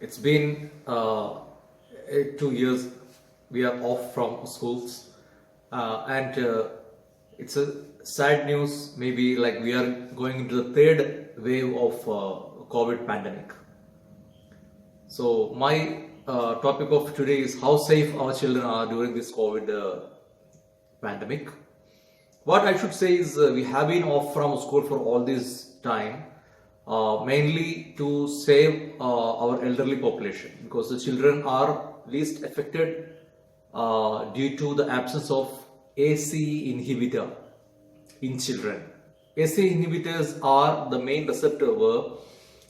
It's been 2 years we are off from schools, and it's a sad news. Maybe like we are going into the third wave of COVID pandemic. So my topic of today is how safe our children are during this COVID pandemic. What I should say is we have been off from school for all this time, mainly to save our elderly population, because the children are least affected due to the absence of AC inhibitor in children. AC inhibitors are the main receptor where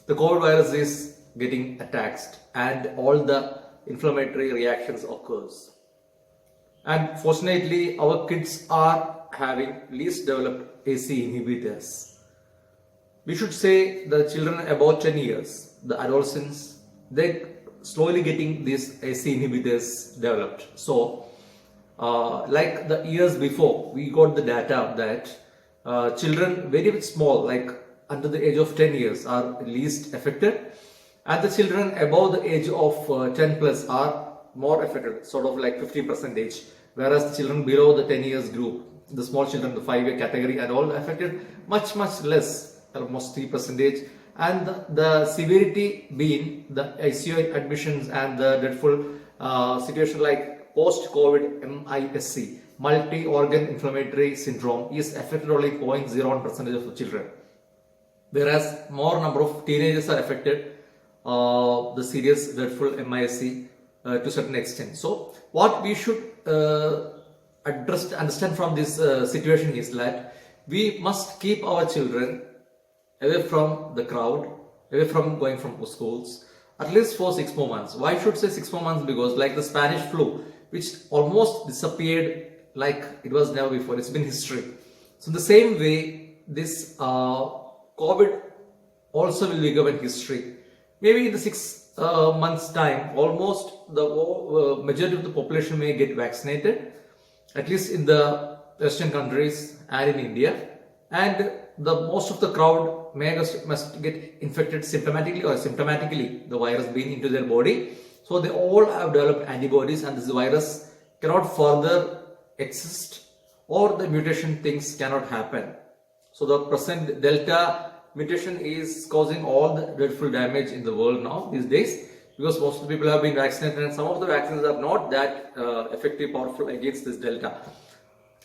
the COVID virus is getting attacked and all the inflammatory reactions occurs. And fortunately, our kids are having least developed AC inhibitors. We should say the children about 10 years, the adolescents, they slowly getting these AC inhibitors developed. So, like the years before, we got the data that children very small, like under the age of 10 years, are least affected, and the children above the age of 10 plus are more affected, sort of like 50%, whereas the children below the 10 years group, the small children, the 5-year category, are all affected much less, almost 3%, and the severity being the ICU admissions and the dreadful situation like post-COVID MISC, multi-organ inflammatory syndrome, is affected only 0.01% of the children, whereas more number of teenagers are affected the serious dreadful MISC to a certain extent. So what we should understand from this situation is that we must keep our children away from the crowd, away from going from schools, at least for 6 more months. Why should I say 6 more months? Because like the Spanish flu, which almost disappeared like it was never before, it's been history. So in the same way, this COVID also will become a history. Maybe in the 6 months time, almost the majority of the population may get vaccinated, at least in the Western countries and in India, and the most of the crowd must get infected symptomatically or asymptomatically, the virus being into their body. So they all have developed antibodies, and this virus cannot further exist, or the mutation things cannot happen. So the present Delta mutation is causing all the dreadful damage in the world now these days, because most of the people have been vaccinated and some of the vaccines are not that effective, powerful against this Delta.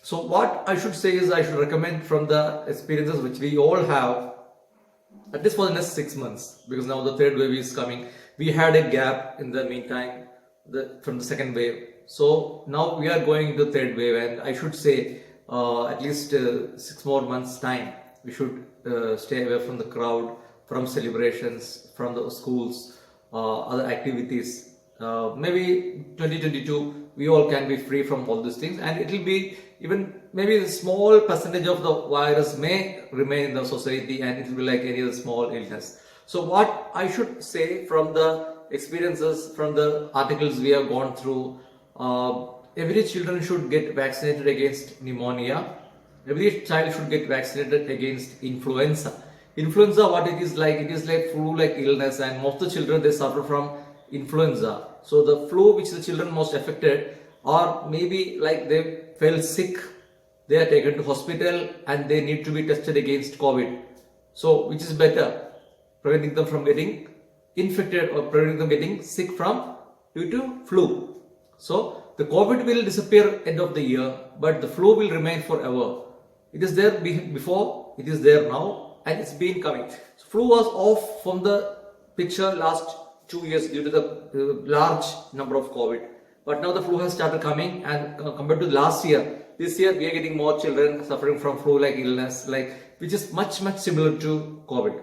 So what I should say is I should recommend from the experiences which we all have, at least for the next 6 months, because now the third wave is coming. We had a gap in the meantime from the second wave. So now we are going to the third wave, and I should say at least 6 more months time, we should stay away from the crowd, from celebrations, from the schools, other activities. Maybe 2022 we all can be free from all these things, and it will be even maybe a small percentage of the virus may remain in the society, and it will be like any other small illness. So what I should say from the experiences, from the articles we have gone through, every children should get vaccinated against pneumonia. Every child should get vaccinated against influenza. Influenza, what it is like flu-like illness, and most of the children, they suffer from influenza. So the flu which the children most affected, or maybe like they fell sick, they are taken to hospital and they need to be tested against COVID. So which is better, preventing them from getting infected or preventing them getting sick from due to flu. So the COVID will disappear end of the year, but the flu will remain forever. It is there before, it is there now, and it's been coming. So flu was off from the picture last 2 years due to the large number of COVID. But now the flu has started coming, and compared to last year, this year we are getting more children suffering from flu-like illness, which is much similar to COVID.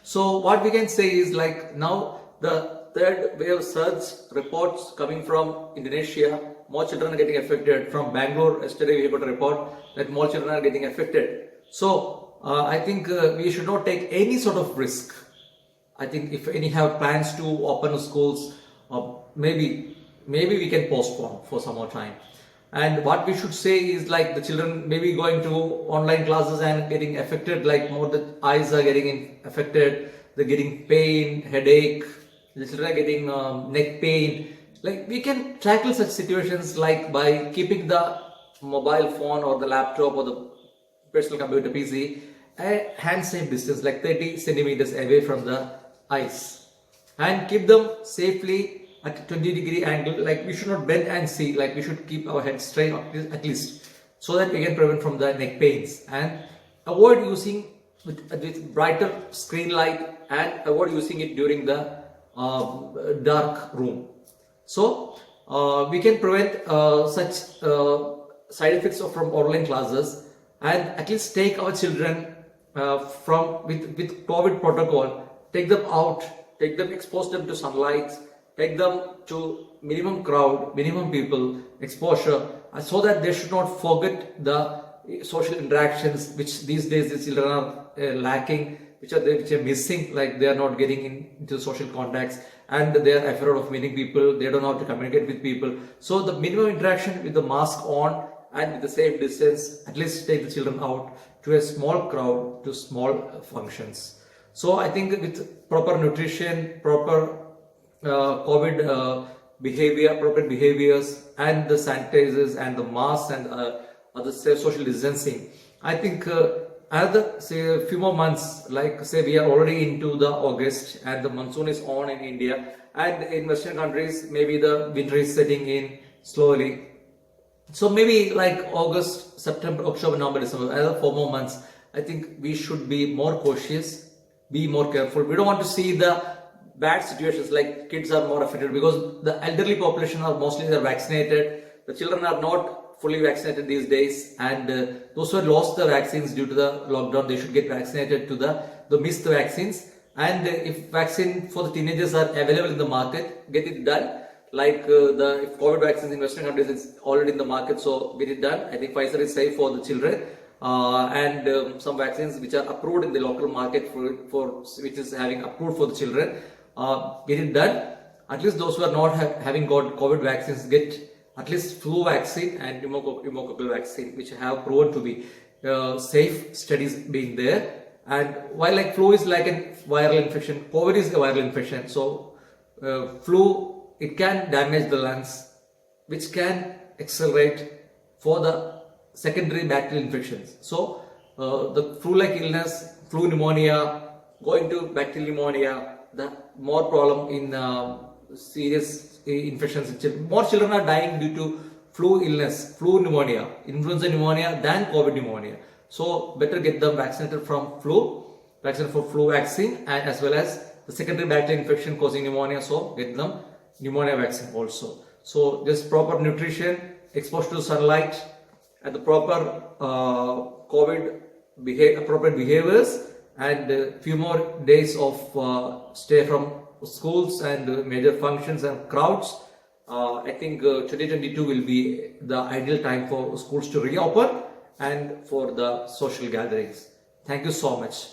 So what we can say is like now the third wave surge reports coming from Indonesia, more children are getting affected. From Bangalore, yesterday we got a report that more children are getting affected. So I think we should not take any sort of risk. I think if any have plans to open schools, maybe we can postpone for some more time. And what we should say is like the children maybe going to online classes and getting affected, like more the eyes are getting affected, they're getting pain, headache, the children are getting neck pain. Like we can tackle such situations like by keeping the mobile phone or the laptop or the personal computer PC a hand safe distance like 30 centimeters away from the eyes, and keep them safely at 20-degree angle. Like we should not bend and see, like we should keep our head straight at least, so that we can prevent from the neck pains, and avoid using with brighter screen light, and avoid using it during the dark room. So we can prevent such side effects from online classes, and at least take our children from with COVID protocol, take them out, take them, expose them to sunlight, take them to minimum crowd, minimum people exposure, so that they should not forget the social interactions which these days the children are lacking, which are missing, like they are not getting into social contacts, and they are afraid of meeting people, they don't know how to communicate with people. So the minimum interaction with the mask on and with the safe distance, at least take the children out to a small crowd, to small functions. So I think with proper nutrition, proper COVID behavior, proper behaviors, and the sanitizers and the masks and other social distancing, I think another say a few more months, like say we are already into the August and the monsoon is on in India, and in Western countries maybe the winter is setting in slowly. So maybe like August, September, October, November, December, another 4 more months, I think we should be more cautious, be more careful. We don't want to see the bad situations like kids are more affected, because the elderly population are mostly they're vaccinated. The children are not fully vaccinated these days, and those who have lost the vaccines due to the lockdown, they should get vaccinated to the missed vaccines. And if vaccine for the teenagers are available in the market, get it done. Like if COVID vaccines in Western countries is already in the market, so get it done. I think Pfizer is safe for the children, and some vaccines which are approved in the local market for which is having approved for the children, get it done. At least those who are not having got COVID vaccines, get at least flu vaccine and pneumococcal vaccine, which have proven to be safe, studies being there. And while like flu is like a viral infection, COVID is a viral infection. So flu, it can damage the lungs, which can accelerate for the secondary bacterial infections. So the flu-like illness, flu pneumonia, going to bacterial pneumonia, the more problem in serious infections. More children are dying due to flu illness, flu pneumonia, influenza pneumonia than COVID pneumonia. So better get them vaccinated from flu, vaccinated for flu vaccine, and as well as the secondary bacterial infection causing pneumonia. So get them pneumonia vaccine also. So just proper nutrition, exposure to sunlight, and the proper COVID appropriate behaviors, and a few more days of stay from schools and major functions and crowds. I think 2022 will be the ideal time for schools to reopen and for the social gatherings. Thank you so much.